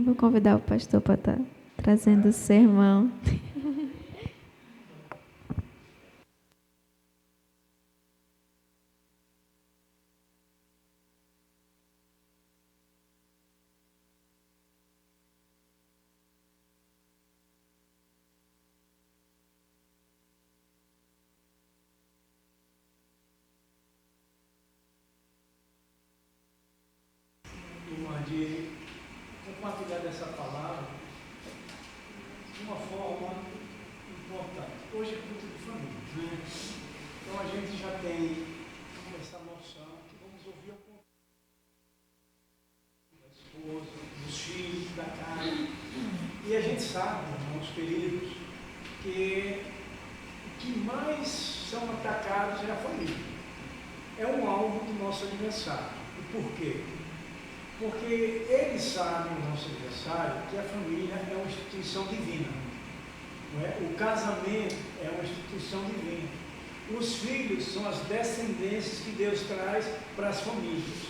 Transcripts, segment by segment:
Vou convidar o pastor para estar trazendo o sermão. De compartilhar dessa palavra de uma forma importante. Hoje é culto de família, né? Então a gente já tem essa noção que vamos ouvir o conselho da esposa, dos filhos, da casa. E a gente sabe, irmãos queridos, que o que mais são atacados é a família. É um alvo do nosso adversário. E por quê? Porque eles sabem, o nosso adversário, que a família é uma instituição divina. Não é? O casamento é uma instituição divina. Os filhos são as descendências que Deus traz para as famílias.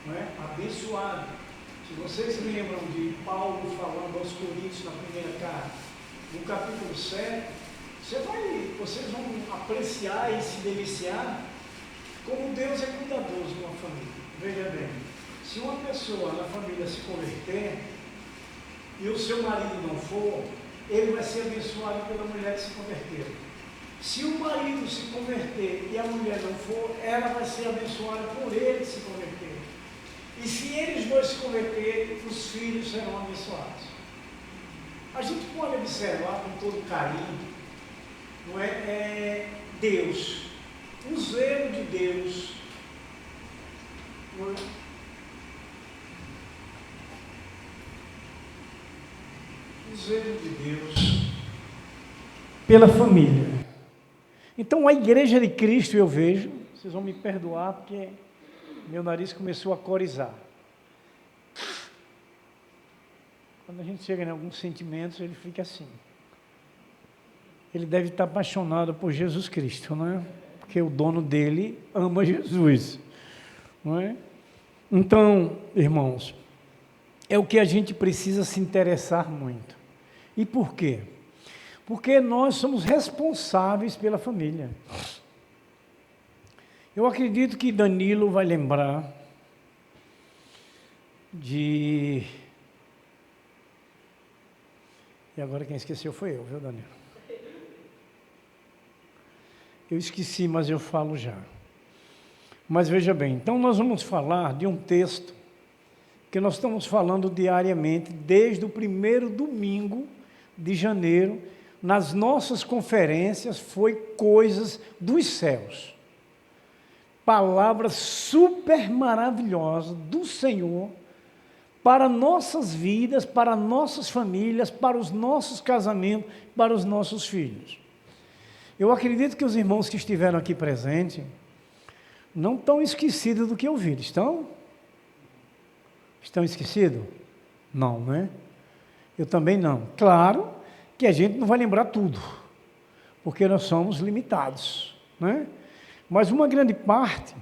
Não é? Abençoado. Se vocês lembram de Paulo falando aos Coríntios na primeira carta, no capítulo 7, vocês vão apreciar e se deliciar como Deus é cuidadoso de uma família. Veja bem. Se uma pessoa na família se converter e o seu marido não for, ele vai ser abençoado pela mulher que se converteu. Se o marido se converter e a mulher não for, ela vai ser abençoada por ele que se converteu. E se eles dois se converterem, os filhos serão abençoados. A gente pode observar com todo carinho, não é Deus, o zelo de Deus, não é? O zelo de Deus pela família. Então a igreja de Cristo, eu vejo, vocês vão me perdoar porque meu nariz começou a corizar. Quando a gente chega em alguns sentimentos, ele fica assim. Ele deve estar apaixonado por Jesus Cristo, não é? Porque o dono dele ama Jesus, não é? Então, irmãos, é o que a gente precisa se interessar muito. E por quê? Porque nós somos responsáveis pela família. Eu acredito que Danilo vai lembrar de... E agora quem esqueceu foi eu, viu, Danilo? Eu esqueci, mas eu falo já. Mas veja bem, então nós vamos falar de um texto que nós estamos falando diariamente, desde o primeiro domingo de janeiro, nas nossas conferências, foi coisas dos céus. Palavras super maravilhosas do Senhor para nossas vidas, para nossas famílias, para os nossos casamentos, para os nossos filhos. Eu acredito que os irmãos que estiveram aqui presentes não estão esquecidos do que ouviram, estão? Estão esquecidos? Não, né? Eu também não. Claro que a gente não vai lembrar tudo, porque nós somos limitados, né? Mas uma grande parte,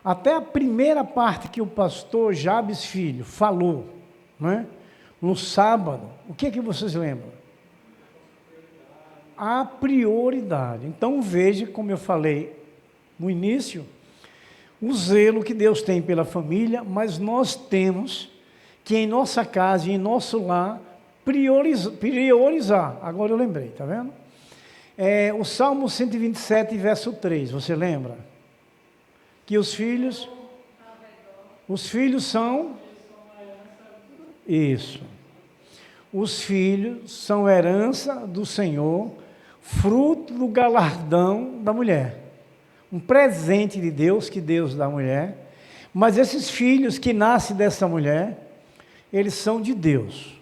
até a primeira parte que o pastor Jabes Filho falou, né? No sábado, o que é que vocês lembram? A prioridade. Então veja, como eu falei no início, o zelo que Deus tem pela família, mas nós temos que em nossa casa e em nosso lar priorizar. Agora eu lembrei, está vendo? O Salmo 127, verso 3, você lembra? Que os filhos são... Isso. Os filhos são herança do Senhor, fruto do galardão da mulher. Um presente de Deus, que Deus dá à mulher. Mas esses filhos que nascem dessa mulher, eles são de Deus.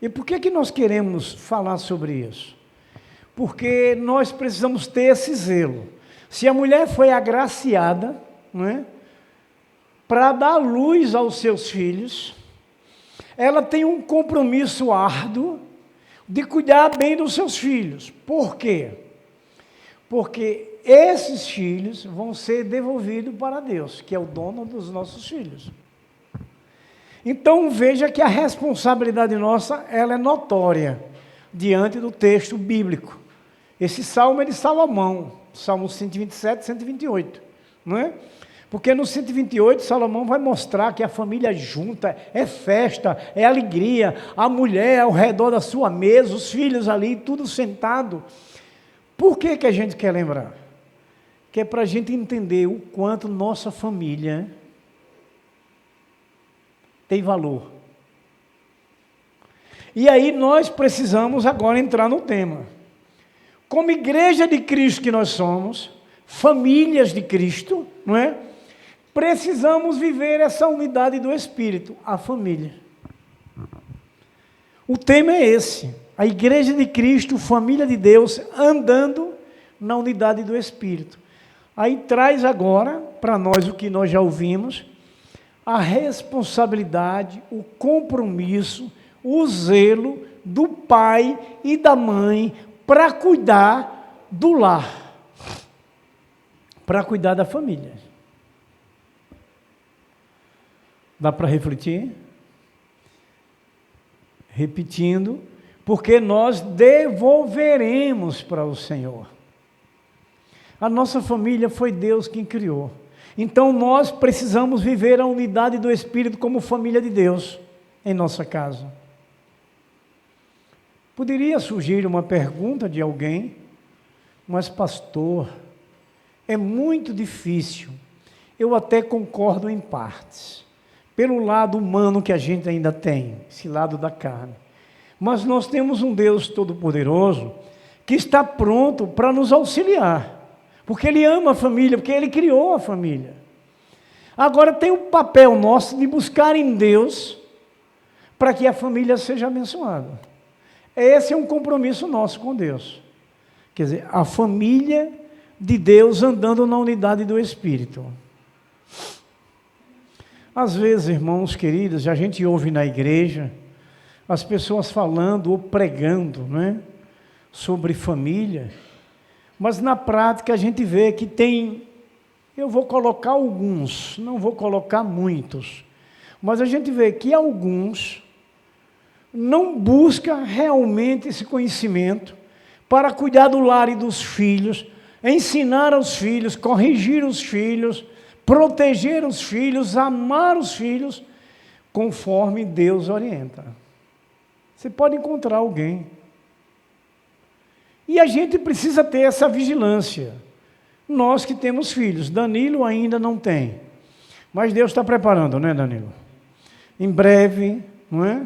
E por que nós queremos falar sobre isso? Porque nós precisamos ter esse zelo. Se a mulher foi agraciada, não é? Para dar luz aos seus filhos, ela tem um compromisso árduo de cuidar bem dos seus filhos. Por quê? Porque esses filhos vão ser devolvidos para Deus, que é o dono dos nossos filhos. Então veja que a responsabilidade nossa, ela é notória diante do texto bíblico. Esse salmo é de Salomão, Salmo 127, 128, não é? Porque no 128, Salomão vai mostrar que a família junta, é festa, é alegria, a mulher ao redor da sua mesa, os filhos ali, tudo sentado. Por que que a gente quer lembrar? Que é para a gente entender o quanto nossa família tem valor. E aí nós precisamos agora entrar no tema. Como igreja de Cristo que nós somos, famílias de Cristo, não é? Precisamos viver essa unidade do Espírito, a família. O tema é esse, a igreja de Cristo, família de Deus, andando na unidade do Espírito. Aí traz agora, para nós o que nós já ouvimos, a responsabilidade, o compromisso, o zelo do pai e da mãe para cuidar do lar, para cuidar da família. Dá para refletir? Repetindo, porque nós devolveremos para o Senhor. A nossa família foi Deus quem criou. Então nós precisamos viver a unidade do Espírito como família de Deus em nossa casa. Poderia surgir uma pergunta de alguém, mas pastor, é muito difícil. Eu até concordo em partes, pelo lado humano que a gente ainda tem, esse lado da carne. Mas nós temos um Deus Todo-Poderoso que está pronto para nos auxiliar, porque Ele ama a família, porque Ele criou a família. Agora tem o papel nosso de buscar em Deus para que a família seja abençoada. Esse é um compromisso nosso com Deus. Quer dizer, a família de Deus andando na unidade do Espírito. Às vezes, irmãos queridos, a gente ouve na igreja as pessoas falando ou pregando, né, sobre família, mas na prática a gente vê que tem, eu vou colocar alguns, não vou colocar muitos, mas a gente vê que alguns não buscam realmente esse conhecimento para cuidar do lar e dos filhos, ensinar aos filhos, corrigir os filhos, proteger os filhos, amar os filhos, conforme Deus orienta. Você pode encontrar alguém. E a gente precisa ter essa vigilância. Nós que temos filhos, Danilo ainda não tem. Mas Deus está preparando, né, Danilo? Em breve, não é?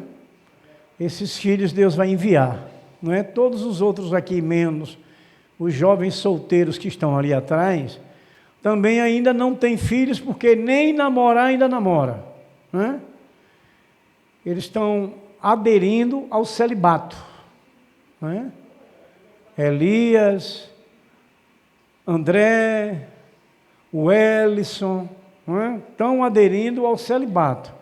Esses filhos Deus vai enviar. Não é? Todos os outros aqui, menos os jovens solteiros que estão ali atrás, também ainda não têm filhos, porque nem namorar ainda namora. Não é? Eles estão aderindo ao celibato. Não é? Elias, André, o Ellison, não é? Estão aderindo ao celibato.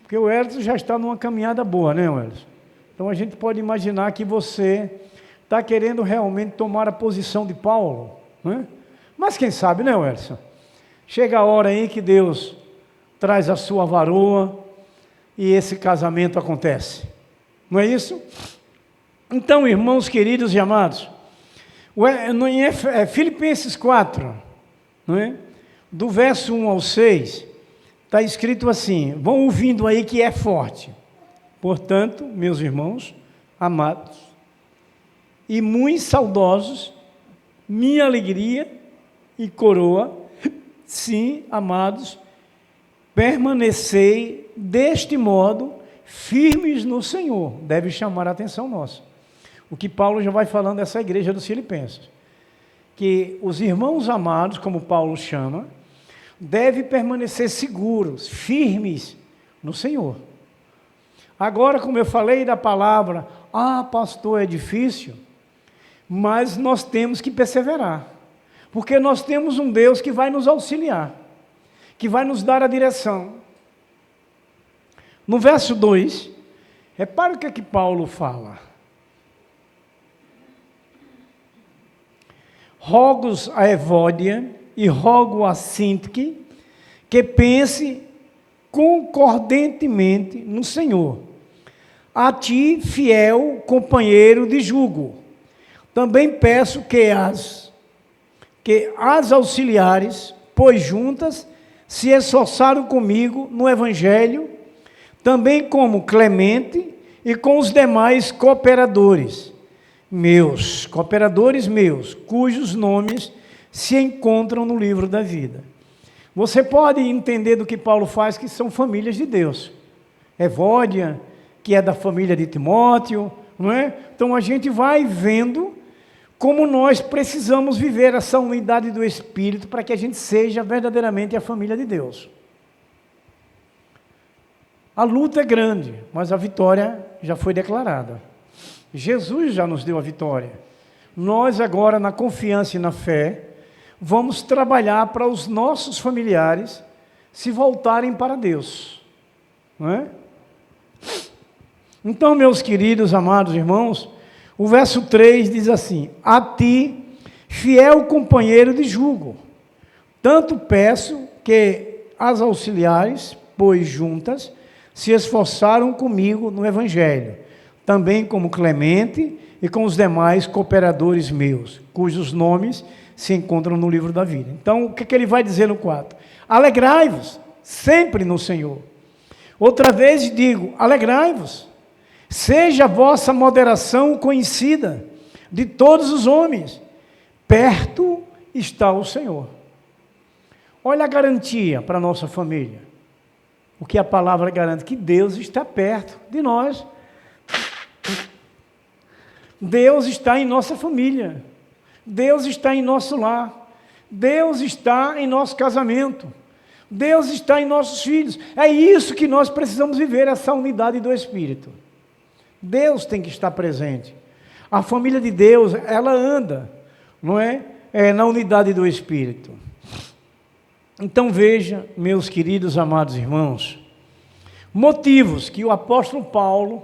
Porque o Ellison já está numa caminhada boa, né, Ellison? Então a gente pode imaginar que você está querendo realmente tomar a posição de Paulo, não é? Mas quem sabe, né, Ellison? Chega a hora aí que Deus traz a sua varoa e esse casamento acontece. Não é isso? Então, irmãos queridos e amados, em Filipenses 4, não é? Do verso 1 ao 6, está escrito assim, vão ouvindo aí que é forte. Portanto, meus irmãos amados e muito saudosos, minha alegria e coroa, sim, amados, permanecei deste modo firmes no Senhor. Deve chamar a atenção nossa. O que Paulo já vai falando dessa igreja dos Filipenses. Que os irmãos amados, como Paulo chama, devem permanecer seguros, firmes no Senhor. Agora, como eu falei da palavra, pastor, é difícil, mas nós temos que perseverar. Porque nós temos um Deus que vai nos auxiliar, que vai nos dar a direção. No verso 2, repare o que é que Paulo fala. Rogo a Evódia e rogo a Sintique que pense concordantemente no Senhor. A ti, fiel companheiro de jugo, também peço que as auxiliares, pois juntas, se esforçaram comigo no Evangelho, também como Clemente e com os demais cooperadores meus, cujos nomes se encontram no livro da vida. Você pode entender do que Paulo faz, que são famílias de Deus. Evódia, que é da família de Timóteo, não é? Então a gente vai vendo como nós precisamos viver essa unidade do Espírito para que a gente seja verdadeiramente a família de Deus. A luta é grande, mas a vitória já foi declarada. Jesus já nos deu a vitória. Nós agora, na confiança e na fé, vamos trabalhar para os nossos familiares se voltarem para Deus. Não é? Então, meus queridos, amados irmãos, o verso 3 diz assim: a ti, fiel companheiro de jugo, tanto peço que as auxiliares, pois juntas, se esforçaram comigo no Evangelho, também como Clemente e com os demais cooperadores meus, cujos nomes se encontram no livro da vida. Então, o que ele vai dizer no 4? Alegrai-vos sempre no Senhor. Outra vez digo, alegrai-vos. Seja a vossa moderação conhecida de todos os homens. Perto está o Senhor. Olha a garantia para a nossa família. O que a palavra garante? Que Deus está perto de nós. Deus está em nossa família. Deus está em nosso lar. Deus está em nosso casamento. Deus está em nossos filhos. É isso que nós precisamos viver, essa unidade do Espírito. Deus tem que estar presente. A família de Deus, ela anda, não é? Na unidade do Espírito. Então veja, meus queridos amados irmãos, motivos que o apóstolo Paulo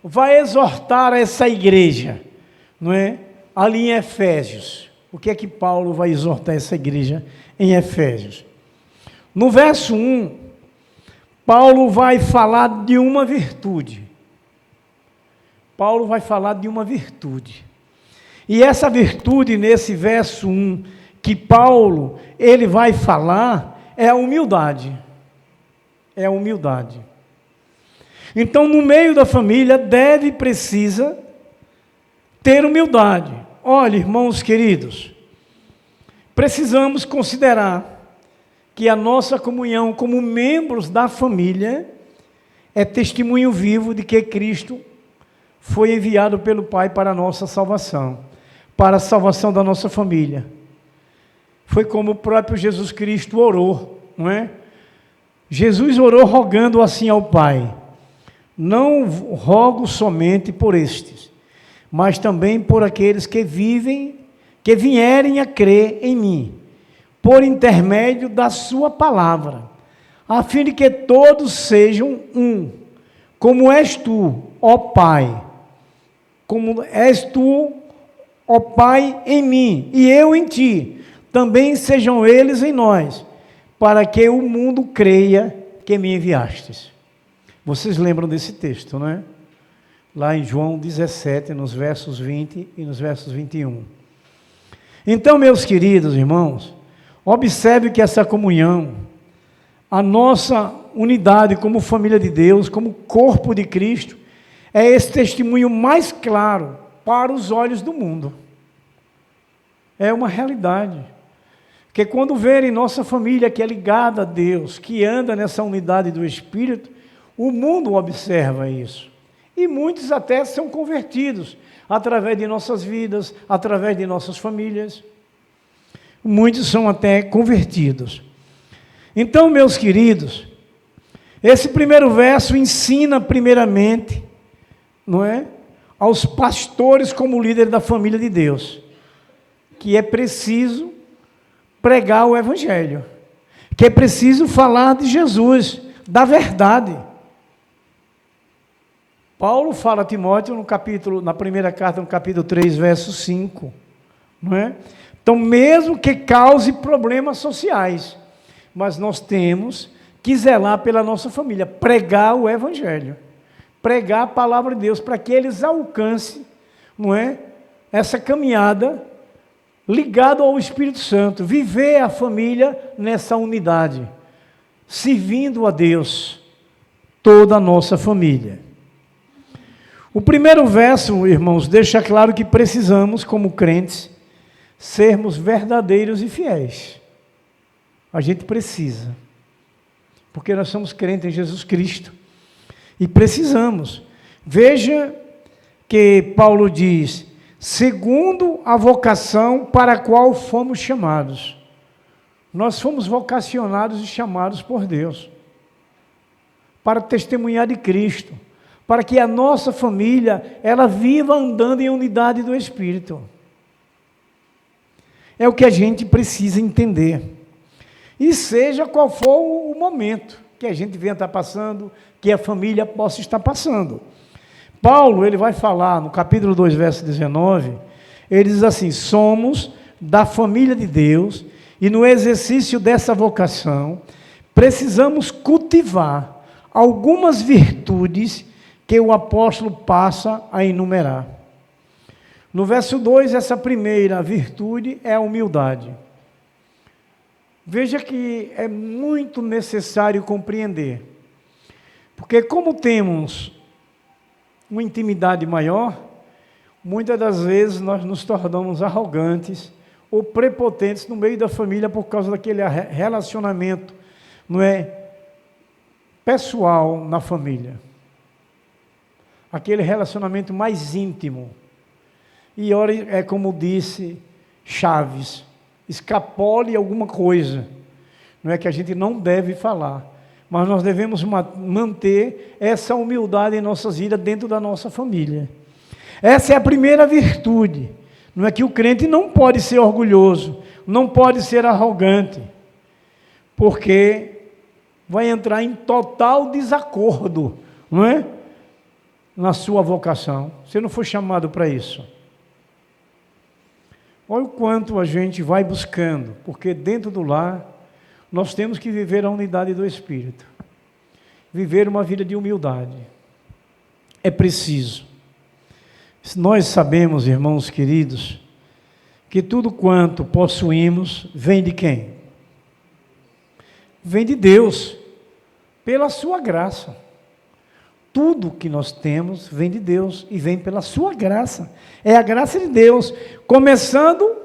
vai exortar essa igreja, não é? Ali em Efésios. O que é que Paulo vai exortar essa igreja em Efésios? No verso 1, Paulo vai falar de uma virtude. Paulo vai falar de uma virtude. E essa virtude, nesse verso 1, que Paulo, ele vai falar, é a humildade. É a humildade. Então, no meio da família, precisa ter humildade. Olha, irmãos queridos, precisamos considerar que a nossa comunhão como membros da família é testemunho vivo de que Cristo foi enviado pelo Pai para a nossa salvação, para a salvação da nossa família. Foi como o próprio Jesus Cristo orou, não é? Jesus orou rogando assim ao Pai: não rogo somente por estes, mas também por aqueles que vierem a crer em mim, por intermédio da sua palavra, a fim de que todos sejam um, como és tu, ó Pai, como és tu, ó Pai, em mim, e eu em ti, também sejam eles em nós, para que o mundo creia que me enviastes. Vocês lembram desse texto, não é? Lá em João 17, nos versos 20 e nos versos 21. Então, meus queridos irmãos, observe que essa comunhão, a nossa unidade como família de Deus, como corpo de Cristo, é esse testemunho mais claro para os olhos do mundo. É uma realidade. Porque quando verem nossa família que é ligada a Deus, que anda nessa unidade do Espírito, o mundo observa isso. E muitos até são convertidos através de nossas vidas, através de nossas famílias. Muitos são até convertidos. Então, meus queridos, esse primeiro verso ensina primeiramente, não é, aos pastores como líder da família de Deus, que é preciso pregar o Evangelho, que é preciso falar de Jesus, da verdade. Paulo fala a Timóteo na primeira carta, no capítulo 3, verso 5, não é? Então, mesmo que cause problemas sociais, mas nós temos que zelar pela nossa família, pregar o Evangelho, pregar a palavra de Deus, para que eles alcancem, não é, essa caminhada ligado ao Espírito Santo, viver a família nessa unidade, servindo a Deus, toda a nossa família. O primeiro verso, irmãos, deixa claro que precisamos, como crentes, sermos verdadeiros e fiéis. A gente precisa, porque nós somos crentes em Jesus Cristo, e precisamos. Veja que Paulo diz, segundo a vocação para a qual fomos chamados. Nós fomos vocacionados e chamados por Deus para testemunhar de Cristo, para que a nossa família, ela viva andando em unidade do Espírito. É o que a gente precisa entender. E seja qual for o momento que a gente venha estar passando, que a família possa estar passando. Paulo, ele vai falar no capítulo 2, verso 19, ele diz assim, somos da família de Deus, e no exercício dessa vocação, precisamos cultivar algumas virtudes que o apóstolo passa a enumerar. No verso 2, essa primeira virtude é a humildade. Veja que é muito necessário compreender, porque como temos uma intimidade maior, muitas das vezes nós nos tornamos arrogantes ou prepotentes no meio da família por causa daquele relacionamento, não é, pessoal na família. Aquele relacionamento mais íntimo. E ora é como disse Chaves, escapole alguma coisa. Não é que a gente não deve falar, mas nós devemos manter essa humildade em nossas vidas dentro da nossa família. Essa é a primeira virtude. Não é que o crente não pode ser orgulhoso, não pode ser arrogante, porque vai entrar em total desacordo, não é? Na sua vocação. Você não foi chamado para isso. Olha o quanto a gente vai buscando, porque dentro do lar, nós temos que viver a unidade do Espírito. Viver uma vida de humildade. É preciso. Nós sabemos, irmãos queridos, que tudo quanto possuímos vem de quem? Vem de Deus, pela sua graça. Tudo que nós temos vem de Deus e vem pela sua graça. É a graça de Deus, começando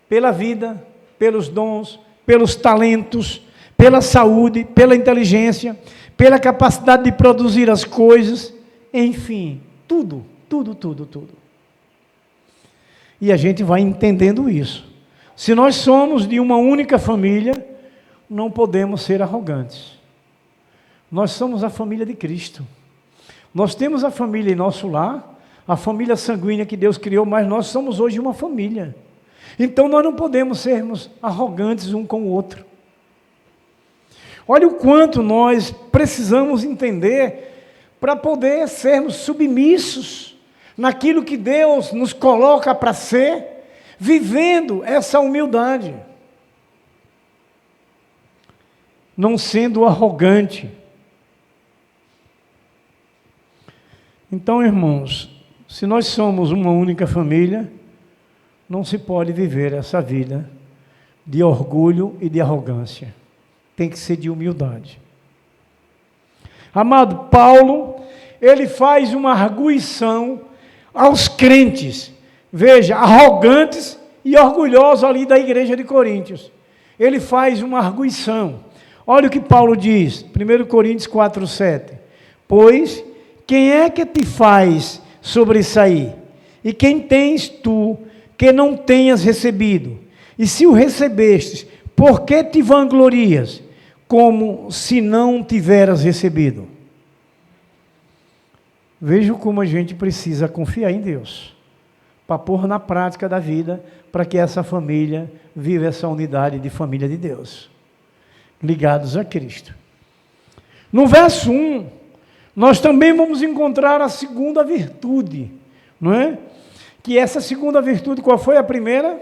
pela vida, pelos dons, pelos talentos, pela saúde, pela inteligência, pela capacidade de produzir as coisas, enfim, tudo. E a gente vai entendendo isso. Se nós somos de uma única família, não podemos ser arrogantes. Nós somos a família de Cristo. Nós temos a família em nosso lar, a família sanguínea que Deus criou, mas nós somos hoje uma família. Então nós não podemos sermos arrogantes um com o outro. Olha o quanto nós precisamos entender para poder sermos submissos naquilo que Deus nos coloca para ser, vivendo essa humildade. Não sendo arrogante. Então, irmãos, se nós somos uma única família, não se pode viver essa vida de orgulho e de arrogância. Tem que ser de humildade. Amado, Paulo, ele faz uma arguição aos crentes, veja, arrogantes e orgulhosos ali da igreja de Coríntios. Ele faz uma arguição. Olha o que Paulo diz, 1 Coríntios 4:7. Pois, quem é que te faz sobressair? E quem tens tu que não tenhas recebido? E se o recebestes, por que te vanglorias, como se não tiveras recebido? Veja como a gente precisa confiar em Deus, para pôr na prática da vida, para que essa família viva essa unidade de família de Deus, ligados a Cristo. No verso 1, nós também vamos encontrar a segunda virtude, não é? Que essa segunda virtude, qual foi a primeira?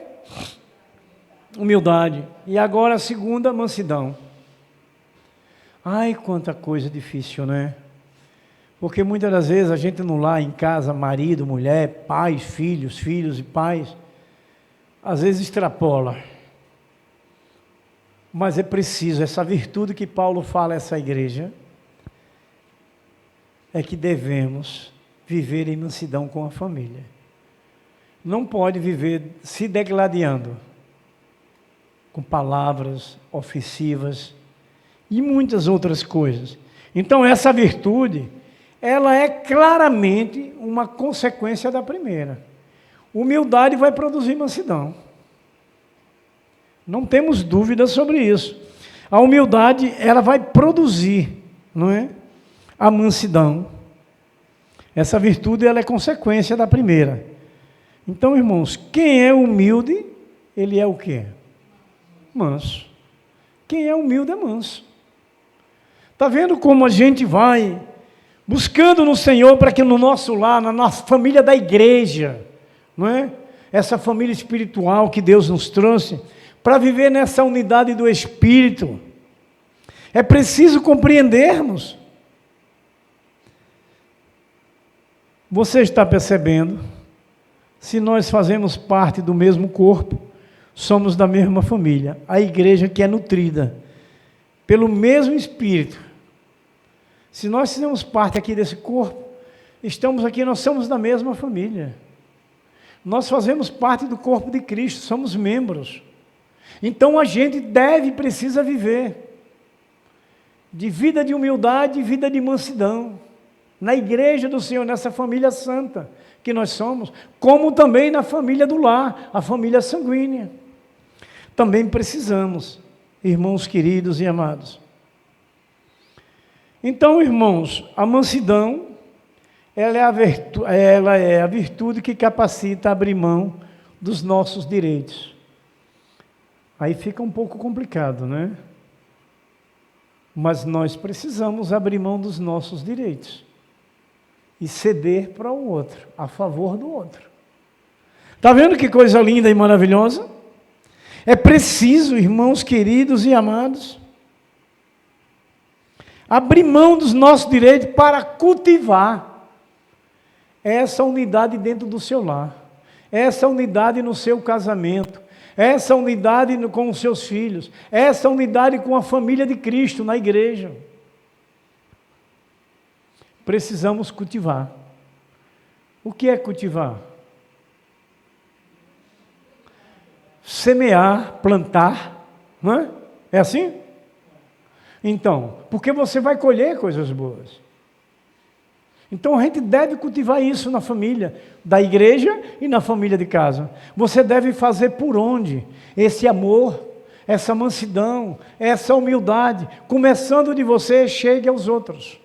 Humildade. E agora a segunda, mansidão. Ai, quanta coisa difícil, né? Porque muitas das vezes a gente no lar, em casa, marido, mulher, pais, filhos, filhos e pais, às vezes extrapola. Mas é preciso, essa virtude que Paulo fala a essa igreja, é que devemos viver em mansidão com a família. Não pode viver se degladiando com palavras ofensivas e muitas outras coisas. Então essa virtude, ela é claramente uma consequência da primeira. Humildade vai produzir mansidão. Não temos dúvida sobre isso. A humildade, ela vai produzir, não é? A mansidão. Essa virtude, ela é consequência da primeira. Então, irmãos, quem é humilde, ele é o quê? Manso. Quem é humilde é manso. Está vendo como a gente vai buscando no Senhor para que no nosso lar, na nossa família da igreja, não é? Essa família espiritual que Deus nos trouxe, para viver nessa unidade do Espírito, é preciso compreendermos. Você está percebendo? Se nós fazemos parte do mesmo corpo, somos da mesma família, a igreja que é nutrida pelo mesmo Espírito. Se nós fizemos parte aqui desse corpo, estamos aqui, nós somos da mesma família. Nós fazemos parte do corpo de Cristo, somos membros. Então a gente precisa viver de vida de humildade e vida de mansidão, na igreja do Senhor, nessa família santa que nós somos, como também na família do lar, a família sanguínea. Também precisamos, irmãos queridos e amados. Então, irmãos, a mansidão, ela é a virtude que capacita a abrir mão dos nossos direitos. Aí fica um pouco complicado, né? Mas nós precisamos abrir mão dos nossos direitos e ceder para o outro, a favor do outro. Está vendo que coisa linda e maravilhosa? É preciso, irmãos queridos e amados, abrir mão dos nossos direitos para cultivar essa unidade dentro do seu lar, essa unidade no seu casamento, essa unidade com os seus filhos, essa unidade com a família de Cristo na igreja. Precisamos cultivar. O que é cultivar? Semear, plantar, não é? É assim? Então, porque você vai colher coisas boas. Então a gente deve cultivar isso na família da igreja e na família de casa. Você deve fazer por onde? Esse amor, essa mansidão, essa humildade, começando de você, chegue aos outros.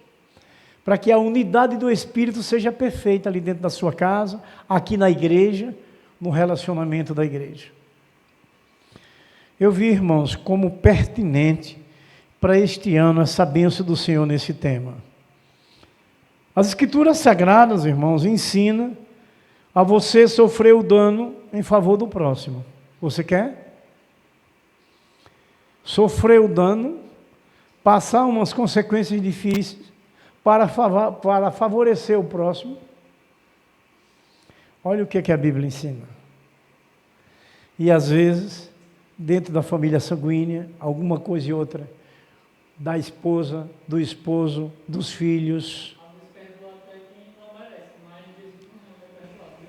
Para que a unidade do Espírito seja perfeita ali dentro da sua casa, aqui na igreja, no relacionamento da igreja. Eu vi, irmãos, como pertinente para este ano essa bênção do Senhor nesse tema. As Escrituras Sagradas, irmãos, ensinam a você sofrer o dano em favor do próximo. Você quer? Sofrer o dano, passar umas consequências difíceis para favorecer o próximo. Olha o que a Bíblia ensina. E às vezes, dentro da família sanguínea, alguma coisa e outra, da esposa, do esposo, dos filhos.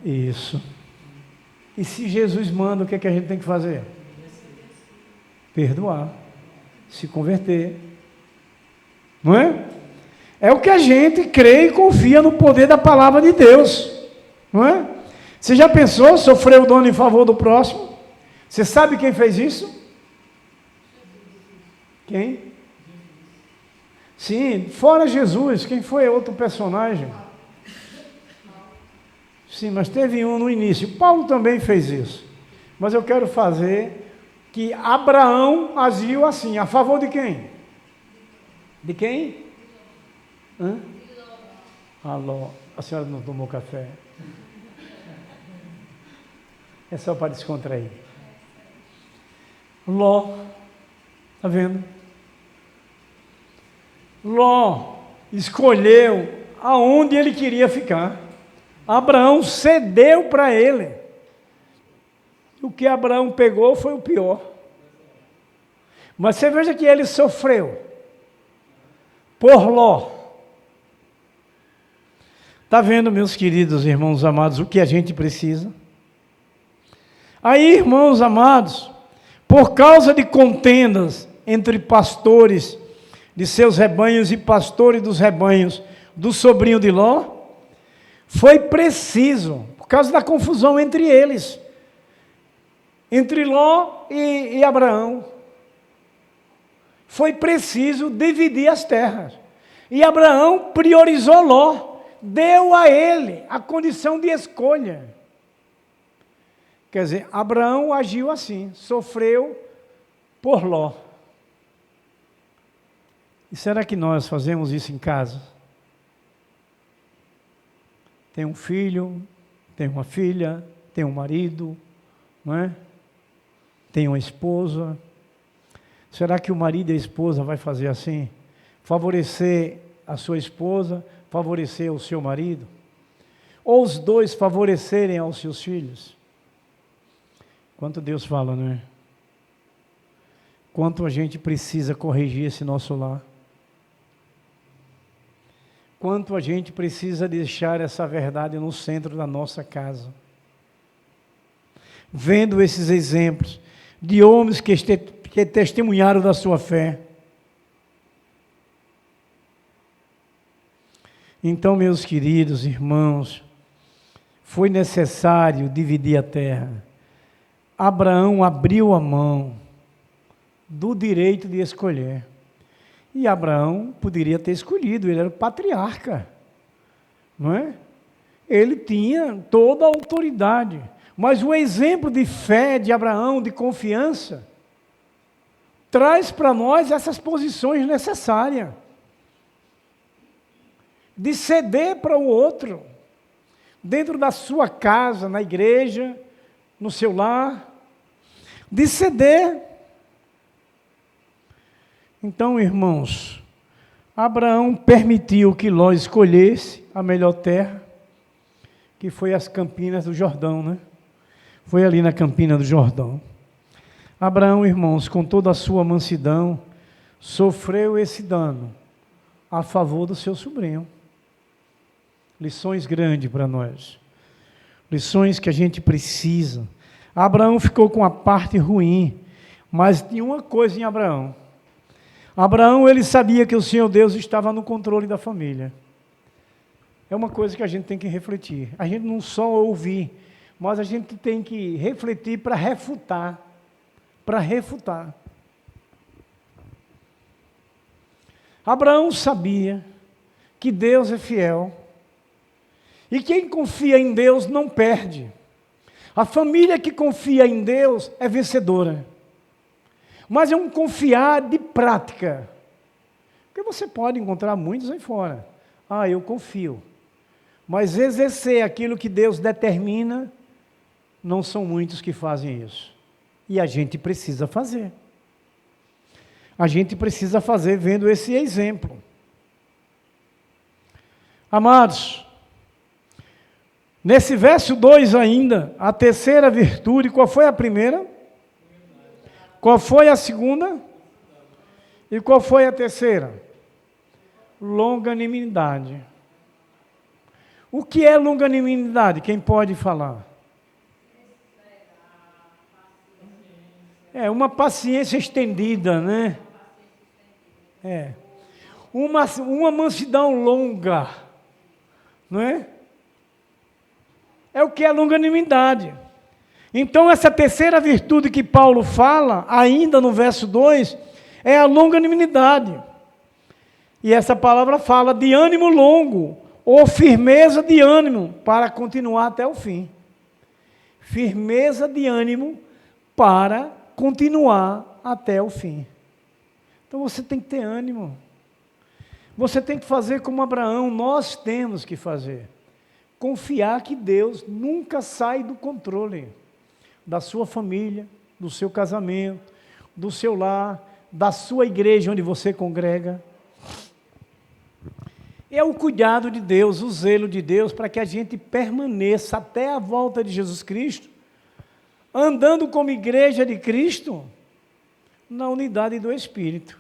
Isso. E se Jesus manda, o que a gente tem que fazer? Perdoar. Se converter. Não é? É o que a gente crê e confia no poder da palavra de Deus. Não é? Você já pensou sofrer o dano em favor do próximo? Você sabe quem fez isso? Quem? Sim, fora Jesus, quem foi outro personagem? Sim, mas teve um no início. Paulo também fez isso. Mas eu quero fazer que Abraão agiu assim, a favor de quem? De quem? Hã? Alô, a senhora não tomou café? É só para descontrair. Ló, está vendo? Ló escolheu aonde ele queria ficar. Abraão cedeu para ele. O que Abraão pegou foi o pior. Mas você veja que ele sofreu por Ló. Está vendo, meus queridos irmãos amados, o que a gente precisa? Aí, irmãos amados, por causa de contendas entre pastores de seus rebanhos e pastores dos rebanhos do sobrinho de Ló, foi preciso, por causa da confusão entre eles, entre Ló e Abraão, foi preciso dividir as terras. E Abraão priorizou Ló, deu a ele a condição de escolha. Quer dizer, Abraão agiu assim, sofreu por Ló. E será que nós fazemos isso em casa? Tem um filho, tem uma filha, tem um marido, não é? Tem uma esposa. Será que o marido e a esposa vai fazer assim? Favorecer a sua esposa, favorecer o seu marido? Ou os dois favorecerem aos seus filhos? Quanto Deus fala, não é? Quanto a gente precisa corrigir esse nosso lar. Quanto a gente precisa deixar essa verdade no centro da nossa casa. Vendo esses exemplos de homens que testemunharam da sua fé. Então, meus queridos irmãos, foi necessário dividir a terra. Abraão abriu a mão do direito de escolher. E Abraão poderia ter escolhido, ele era o patriarca, não é? Ele tinha toda a autoridade. Mas o exemplo de fé de Abraão, de confiança, traz para nós essas posições necessárias. De ceder para o outro, dentro da sua casa, na igreja, no seu lar, de ceder. Então, irmãos, Abraão permitiu que Ló escolhesse a melhor terra, que foi as campinas do Jordão, né? Foi ali na campina do Jordão. Abraão, irmãos, com toda a sua mansidão, sofreu esse dano a favor do seu sobrinho. Lições grandes para nós. Lições que a gente precisa. Abraão ficou com a parte ruim, mas tinha uma coisa em Abraão. Abraão, ele sabia que o Senhor Deus estava no controle da família. É uma coisa que a gente tem que refletir. A gente não só ouvir, mas a gente tem que refletir para refutar. Para refutar. Abraão sabia que Deus é fiel. E quem confia em Deus não perde. A família que confia em Deus é vencedora. Mas é um confiar de prática. Porque você pode encontrar muitos aí fora. Ah, eu confio. Mas exercer aquilo que Deus determina, não são muitos que fazem isso. E a gente precisa fazer. A gente precisa fazer vendo esse exemplo. Amados, nesse verso 2 ainda, a terceira virtude, qual foi a primeira? Qual foi a segunda? E qual foi a terceira? Longanimidade. O que é longanimidade? Quem pode falar? É uma paciência estendida, né? É. Uma mansidão longa, não é? É o que é longanimidade. Então, essa terceira virtude que Paulo fala, ainda no verso 2, é a longanimidade. E essa palavra fala de ânimo longo, ou firmeza de ânimo, para continuar até o fim. Firmeza de ânimo para continuar até o fim. Então, você tem que ter ânimo. Você tem que fazer como Abraão, nós temos que fazer. Confiar que Deus nunca sai do controle da sua família, do seu casamento, do seu lar, da sua igreja onde você congrega. É o cuidado de Deus, o zelo de Deus, para que a gente permaneça até a volta de Jesus Cristo, andando como igreja de Cristo, na unidade do Espírito.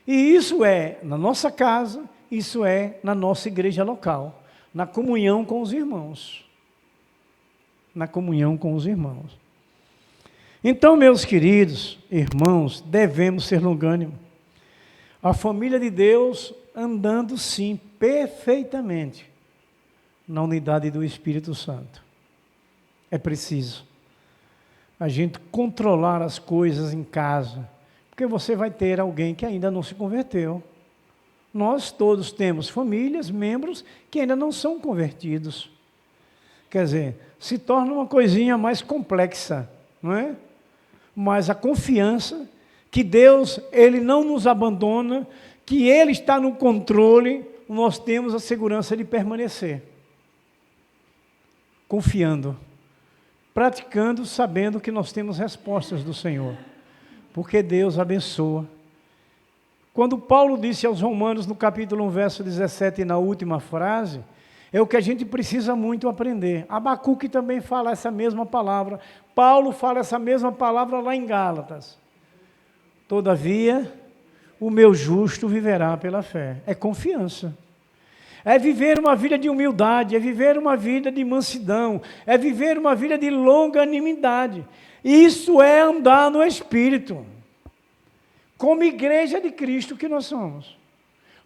E isso é na nossa casa, isso é na nossa igreja local, na comunhão com os irmãos. Na comunhão com os irmãos. Então, meus queridos irmãos, devemos ser longânimos. A família de Deus andando, sim, perfeitamente na unidade do Espírito Santo. É preciso a gente controlar as coisas em casa, porque você vai ter alguém que ainda não se converteu. Nós todos temos famílias, membros que ainda não são convertidos. Quer dizer, se torna uma coisinha mais complexa, não é? Mas a confiança que Deus, Ele não nos abandona, que Ele está no controle, nós temos a segurança de permanecer. Confiando, praticando, sabendo que nós temos respostas do Senhor, porque Deus abençoa. Quando Paulo disse aos Romanos, no capítulo 1, verso 17, na última frase, é o que a gente precisa muito aprender. Abacuque também fala essa mesma palavra. Paulo fala essa mesma palavra lá em Gálatas. Todavia, o meu justo viverá pela fé. É confiança. É viver uma vida de humildade, é viver uma vida de mansidão, é viver uma vida de longanimidade. Isso é andar no Espírito. Como igreja de Cristo que nós somos.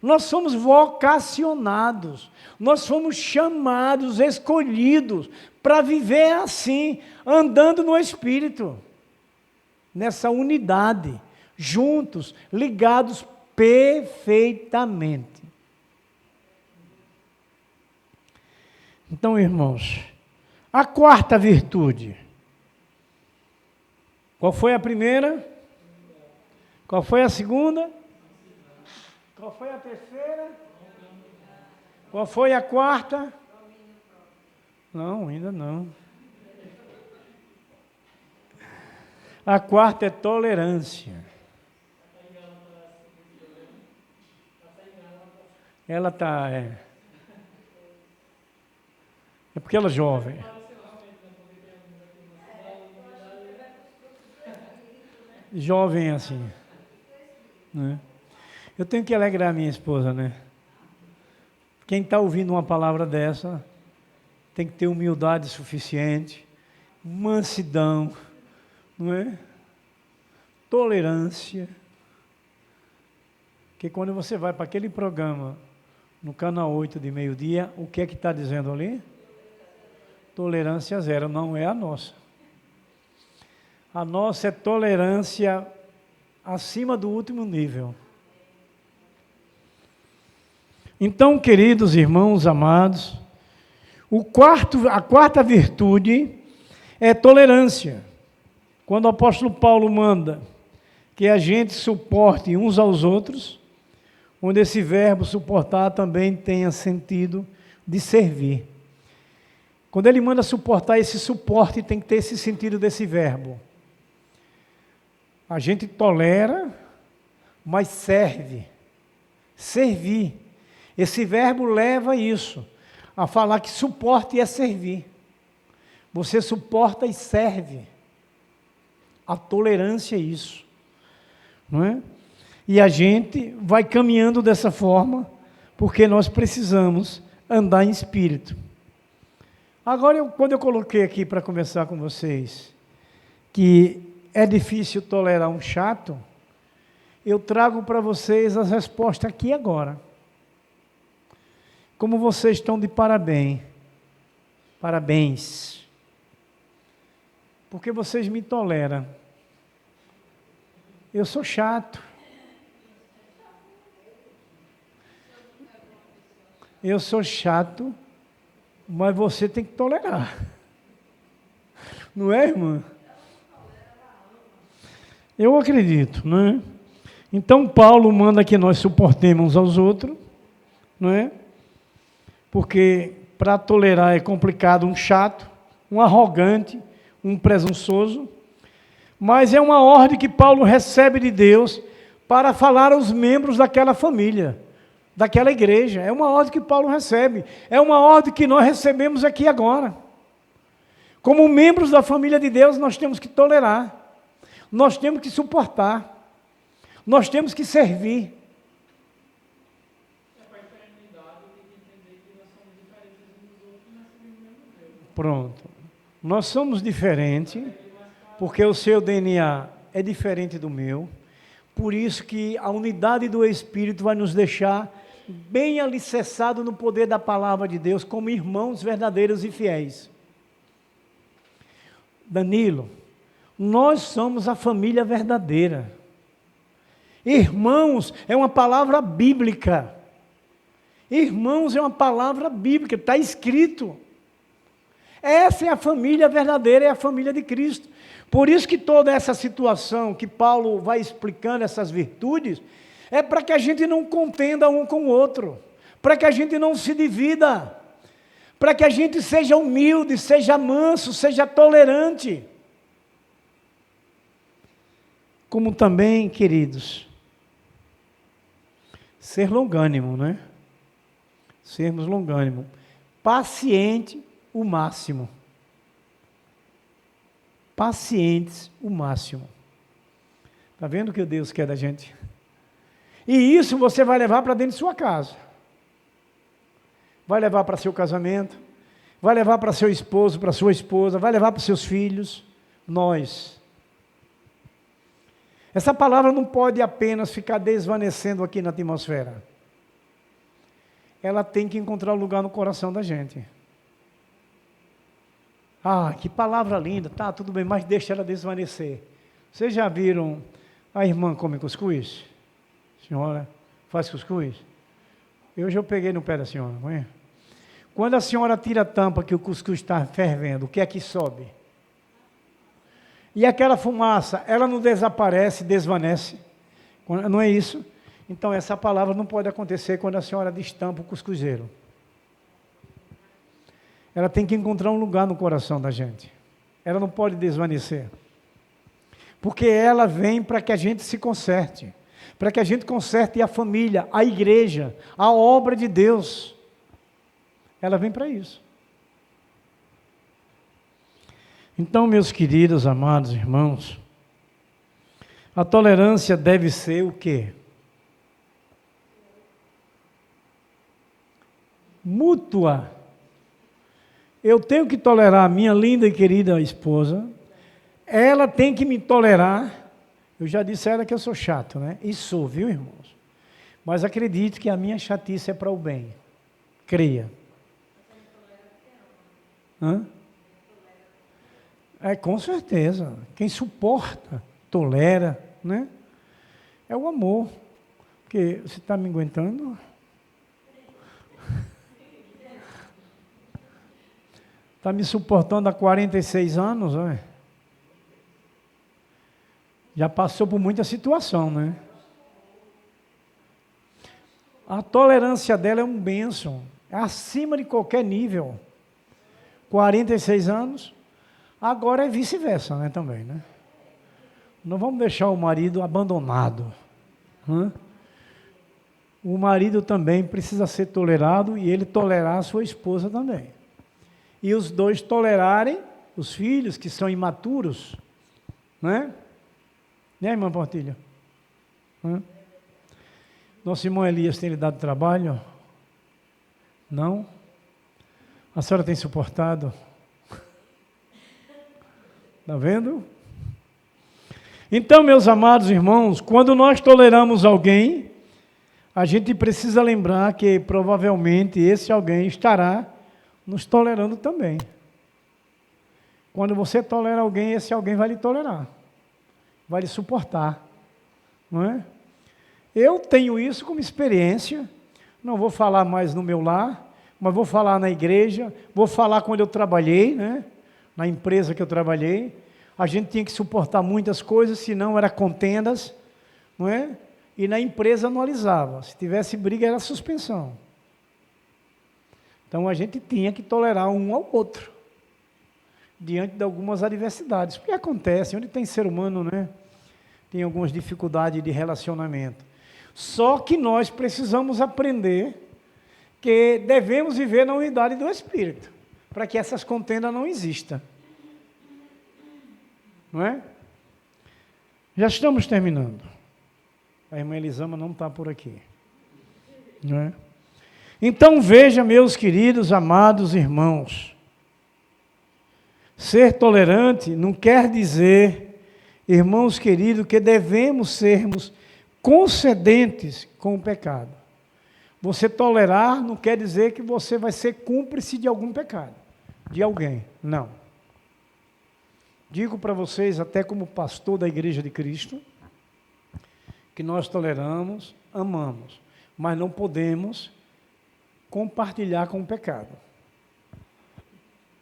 Nós somos vocacionados, nós fomos chamados, escolhidos para viver assim, andando no Espírito, nessa unidade, juntos, ligados perfeitamente. Então, irmãos, a quarta virtude. Qual foi a primeira? Qual foi a segunda? Qual foi a terceira? Qual foi a quarta? Não, ainda não. A quarta é tolerância. Ela está... É porque ela é jovem. Jovem assim. Né? Eu tenho que alegrar a minha esposa, né? Quem está ouvindo uma palavra dessa tem que ter humildade suficiente, mansidão, não é? Tolerância. Porque quando você vai para aquele programa no canal 8 de meio-dia, o que é que está dizendo ali? Tolerância zero, não é a nossa. A nossa é tolerância acima do último nível. Então, queridos irmãos amados, a quarta virtude é tolerância. Quando o apóstolo Paulo manda que a gente suporte uns aos outros, onde esse verbo suportar também tenha sentido de servir. Quando ele manda suportar, esse suporte tem que ter esse sentido desse verbo. A gente tolera, mas serve. Servir. Esse verbo leva isso, a falar que suporte é servir. Você suporta e serve. A tolerância é isso. Não é? E a gente vai caminhando dessa forma, porque nós precisamos andar em espírito. Agora, quando eu coloquei aqui para conversar com vocês, que é difícil tolerar um chato, eu trago para vocês as respostas aqui agora. Como vocês estão de parabéns. Parabéns. Porque vocês me toleram. Eu sou chato. Eu sou chato, mas você tem que tolerar. Não é, irmã? Eu acredito, não é? Então, Paulo manda que nós suportemos uns aos outros, não é? Porque para tolerar é complicado um chato, um arrogante, um presunçoso, mas é uma ordem que Paulo recebe de Deus para falar aos membros daquela família. daquela igreja. É uma ordem que Paulo recebe. É uma ordem que nós recebemos aqui agora. Como membros da família de Deus, nós temos que tolerar. Nós temos que suportar. Nós temos que servir. Pronto. Nós somos diferentes, porque o seu DNA é diferente do meu. Por isso que a unidade do Espírito vai nos deixar bem alicerçados no poder da palavra de Deus, como irmãos verdadeiros e fiéis. Danilo, nós somos a família verdadeira. Irmãos é uma palavra bíblica. Irmãos é uma palavra bíblica, está escrito. Essa é a família verdadeira, é a família de Cristo. Por isso que toda essa situação que Paulo vai explicando, essas virtudes, é para que a gente não contenda um com o outro, para que a gente não se divida, para que a gente seja humilde, seja manso, seja tolerante. Como também, queridos, ser longânimo, né? Sermos longânimo, paciente o máximo. Pacientes o máximo. Está vendo o que Deus quer da gente? E isso você vai levar para dentro de sua casa. Vai levar para seu casamento, vai levar para seu esposo, para sua esposa, vai levar para seus filhos, nós. Essa palavra não pode apenas ficar desvanecendo aqui na atmosfera. Ela tem que encontrar lugar no coração da gente. Ah, que palavra linda, tá, tudo bem, mas deixa ela desvanecer. Vocês já viram a irmã come cuscuz? Senhora, faz cuscuz? Hoje eu peguei no pé da senhora, não é? Quando a senhora tira a tampa que o cuscuz está fervendo, o que é que sobe? E aquela fumaça, ela não desaparece, desvanece? Não é isso? Então essa palavra não pode acontecer quando a senhora destampa o cuscuzeiro. Ela tem que encontrar um lugar no coração da gente. Ela não pode desvanecer. Porque ela vem para que a gente se conserte. Para que a gente conserte a família, a igreja, a obra de Deus. Ela vem para isso. Então, meus queridos, amados irmãos, a tolerância deve ser o quê? Mútua. Eu tenho que tolerar a minha linda e querida esposa, ela tem que me tolerar. Eu já disse a ela que eu sou chato, né? E sou, viu, irmãos? Mas acredite que a minha chatice é para o bem. Creia. Hã? É, com certeza. Quem suporta, tolera, né? É o amor. Porque você está me aguentando? Está me suportando há 46 anos, né? Já passou por muita situação, né? A tolerância dela é um bênção, é acima de qualquer nível. 46 anos, agora é vice-versa, né, também, né? Não vamos deixar o marido abandonado. O marido também precisa ser tolerado e ele tolerar a sua esposa também. E os dois tolerarem os filhos que são imaturos, né? Né, irmã Portilha? Nosso irmão Elias tem lhe dado trabalho? Não? A senhora tem suportado? Está vendo? Então, meus amados irmãos, quando nós toleramos alguém, a gente precisa lembrar que provavelmente esse alguém estará nos tolerando também. Quando você tolera alguém, esse alguém vai lhe tolerar, vai lhe suportar, não é? Eu tenho isso como experiência, não vou falar mais no meu lar, mas vou falar na igreja, vou falar quando eu trabalhei, né? Na empresa que eu trabalhei, a gente tinha que suportar muitas coisas, senão era contendas, não é? E na empresa anualizava, se tivesse briga era suspensão. Então a gente tinha que tolerar um ao outro, diante de algumas adversidades, porque acontece, onde tem ser humano, né? Tem algumas dificuldades de relacionamento. Só que nós precisamos aprender que devemos viver na unidade do Espírito, para que essas contendas não existam. Não é? Já estamos terminando. A irmã Elisama não está por aqui. Não é? Então veja, meus queridos, amados irmãos, ser tolerante não quer dizer, irmãos queridos, que devemos sermos concedentes com o pecado. Você tolerar não quer dizer que você vai ser cúmplice de algum pecado, de alguém, não. Digo para vocês, até como pastor da Igreja de Cristo, que nós toleramos, amamos, mas não podemos compartilhar com o pecado.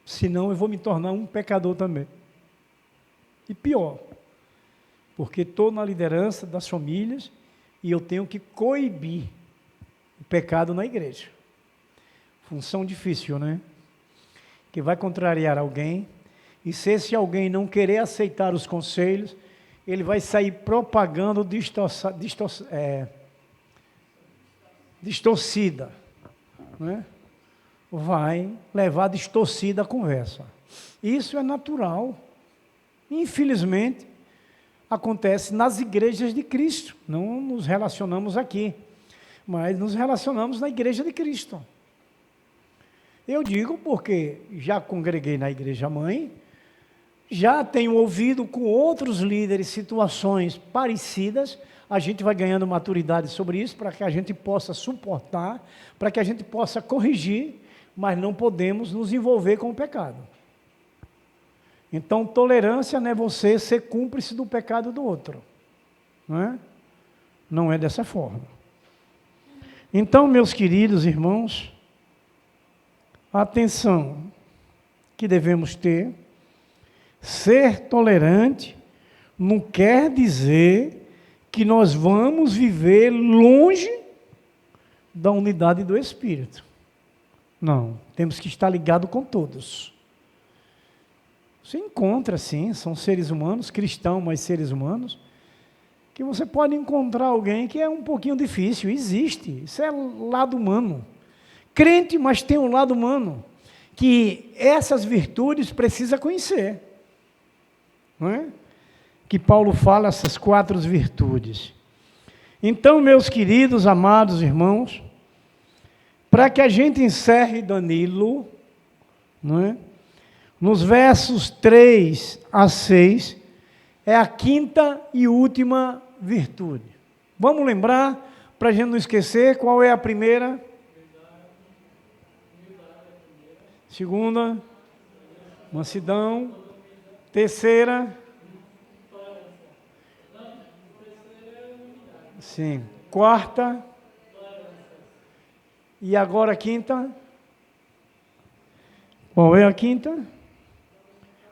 Senão eu vou me tornar um pecador também. E pior, porque estou na liderança das famílias e eu tenho que coibir o pecado na igreja. Função difícil, né? Que vai contrariar alguém, e se esse alguém não querer aceitar os conselhos, ele vai sair propagando distorcida, né? Vai levar distorcida a conversa. Isso é natural. Infelizmente, acontece nas igrejas de Cristo. Não nos relacionamos aqui, mas nos relacionamos na igreja de Cristo. Eu digo porque já congreguei na igreja mãe, já tenho ouvido com outros líderes situações parecidas, a gente vai ganhando maturidade sobre isso, para que a gente possa suportar, para que a gente possa corrigir, mas não podemos nos envolver com o pecado. Então, tolerância não é você ser cúmplice do pecado do outro, não é? Não é dessa forma. Então, meus queridos irmãos, a atenção que devemos ter, ser tolerante não quer dizer que nós vamos viver longe da unidade do Espírito. Não, temos que estar ligado com todos. Você encontra, sim, são seres humanos, cristãos, mas seres humanos, que você pode encontrar alguém que é um pouquinho difícil, existe, isso é lado humano. Crente, mas tem um lado humano, que essas virtudes precisa conhecer. Não é? Que Paulo fala essas 4 virtudes. Então, meus queridos, amados irmãos, para que a gente encerre Danilo, não é? Nos versos 3 a 6, é a 5ª e última virtude. Vamos lembrar, para a gente não esquecer, qual é a primeira? Segunda, mansidão. Terceira, sim. Quarta, e agora a 5ª. Qual é a 5ª?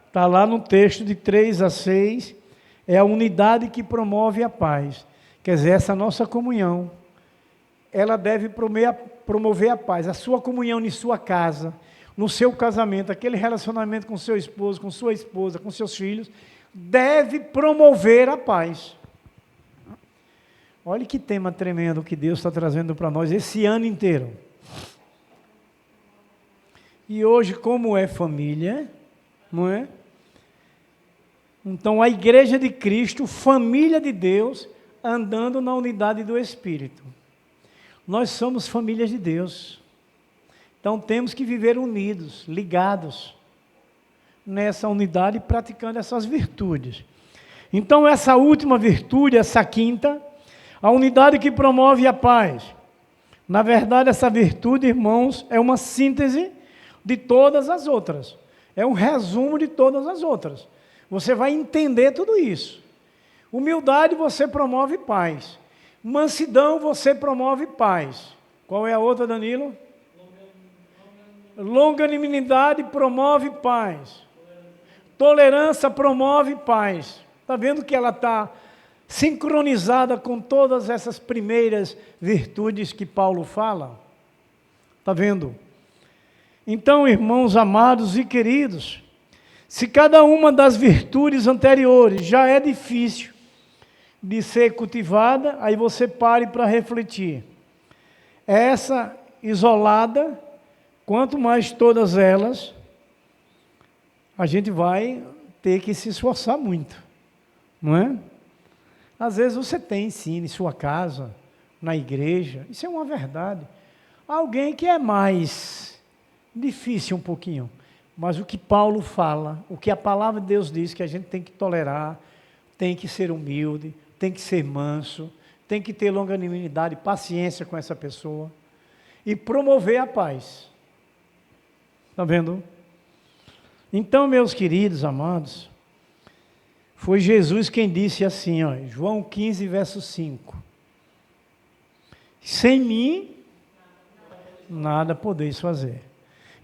Está lá no texto de 3 a 6, é a unidade que promove a paz. Quer dizer, essa nossa comunhão, ela deve promover a paz. A sua comunhão em sua casa, no seu casamento, aquele relacionamento com seu esposo, com sua esposa, com seus filhos, deve promover a paz. Olha que tema tremendo que Deus está trazendo para nós esse ano inteiro. E hoje, como é família, não é? Então, a Igreja de Cristo, família de Deus, andando na unidade do Espírito. Nós somos famílias de Deus. Então, temos que viver unidos, ligados nessa unidade, praticando essas virtudes. Então, essa última virtude, essa 5ª, a unidade que promove a paz. Na verdade, essa virtude, irmãos, é uma síntese de todas as outras. É um resumo de todas as outras. Você vai entender tudo isso. Humildade, você promove paz. Mansidão, você promove paz. Qual é a outra, Danilo? Longanimidade promove paz. Tolerância promove paz. Está vendo que ela está sincronizada com todas essas primeiras virtudes que Paulo fala? Está vendo? Então, irmãos amados e queridos, se cada uma das virtudes anteriores já é difícil, de ser cultivada, aí você pare para refletir. Essa isolada, quanto mais todas elas, a gente vai ter que se esforçar muito, não é? Às vezes você tem, sim, em sua casa, na igreja, isso é uma verdade. Alguém que é mais difícil um pouquinho, mas o que Paulo fala, o que a palavra de Deus diz, que a gente tem que tolerar, tem que ser humilde, tem que ser manso, tem que ter longanimidade, paciência com essa pessoa e promover a paz. Está vendo? Então, meus queridos, amados, foi Jesus quem disse assim, ó, João 15, verso 5. Sem mim, nada podeis fazer.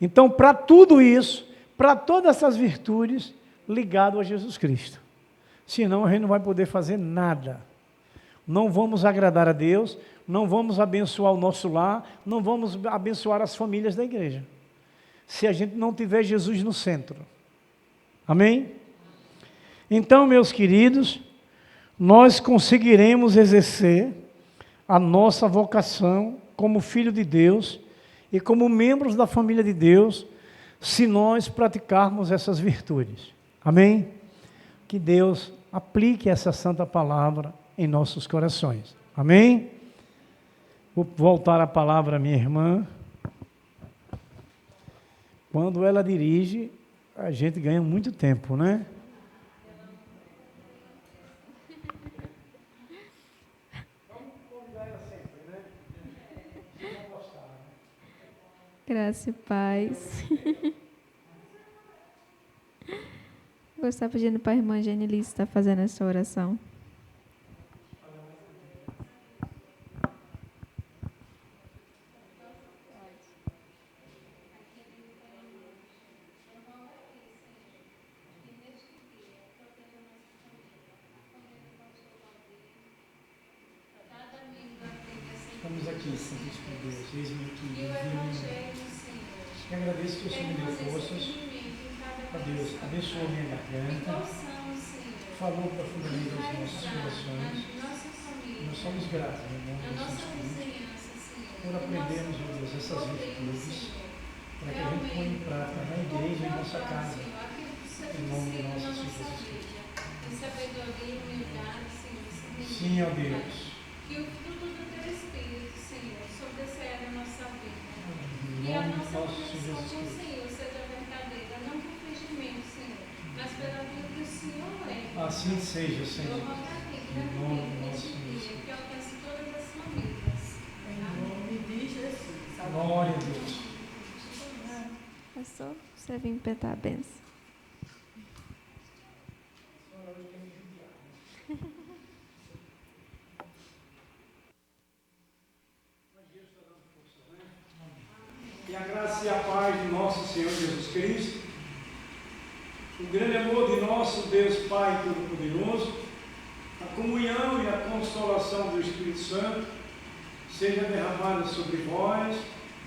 Então, para tudo isso, para todas essas virtudes, ligado a Jesus Cristo. Senão a gente não vai poder fazer nada. Não vamos agradar a Deus, não vamos abençoar o nosso lar, não vamos abençoar as famílias da igreja. Se a gente não tiver Jesus no centro. Amém? Então, meus queridos, nós conseguiremos exercer a nossa vocação como filho de Deus e como membros da família de Deus, se nós praticarmos essas virtudes. Amém? Que Deus aplique essa santa palavra em nossos corações. Amém? Vou voltar a palavra à minha irmã. Quando ela dirige, a gente ganha muito tempo, né? Graça e paz. Vou estar pedindo para a irmã Genilice estar fazendo essa oração. Estamos aqui, Santo por Deus, eis-me aqui, envia-me. Eu agradeço que o Senhor me deu forças. A Deus, abençoa minha garganta, falou profundamente aos nossos corações. Nós somos gratos, em nome do Santo Espírito, por aprendermos, meu Deus, essas virtudes, para que a gente ponha em prática na igreja, em nossa casa, em nome de nosso Senhor Jesus Cristo. Sim, ó Deus. Que o fruto do teu Espírito, Senhor, sobressaia na nossa vida. E a nossa conexão com o Senhor seja verdadeira, não por fingimento, Senhor, mas pela vida que o Senhor é. Assim seja, Senhor. Eu rogarei grandemente neste dia, que alcance todas as famílias. Em nome de Jesus. Glória a Deus. Pastor, você vem petar a benção. E a graça e a paz de nosso Senhor Jesus Cristo, o grande amor de nosso Deus Pai Todo-Poderoso, a comunhão e a consolação do Espírito Santo seja derramada sobre vós,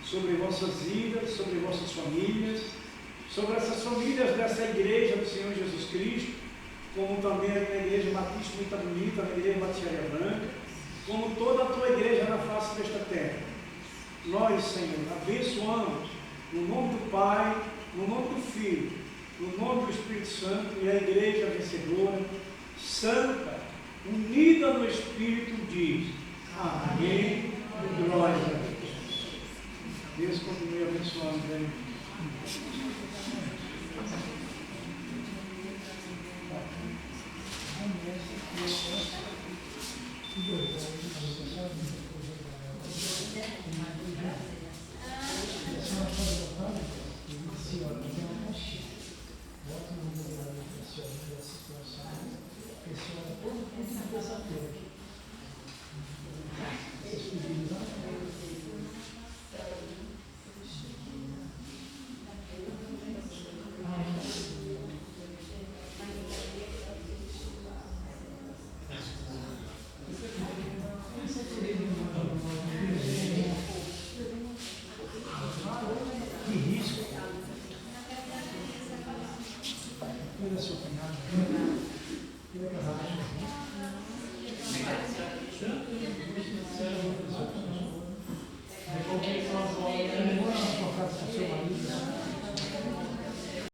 sobre vossas vidas, sobre vossas famílias, sobre essas famílias dessa igreja do Senhor Jesus Cristo, como também na Igreja Batista Muito Bonita, na Igreja Batista Areia Branca, como toda a tua igreja na face desta terra. Nós, Senhor, abençoamos no nome do Pai, no nome do Filho, no nome do Espírito Santo e a igreja vencedora, santa, unida no Espírito, diz amém e glória a Deus. Deus continue abençoando, né? Que risco.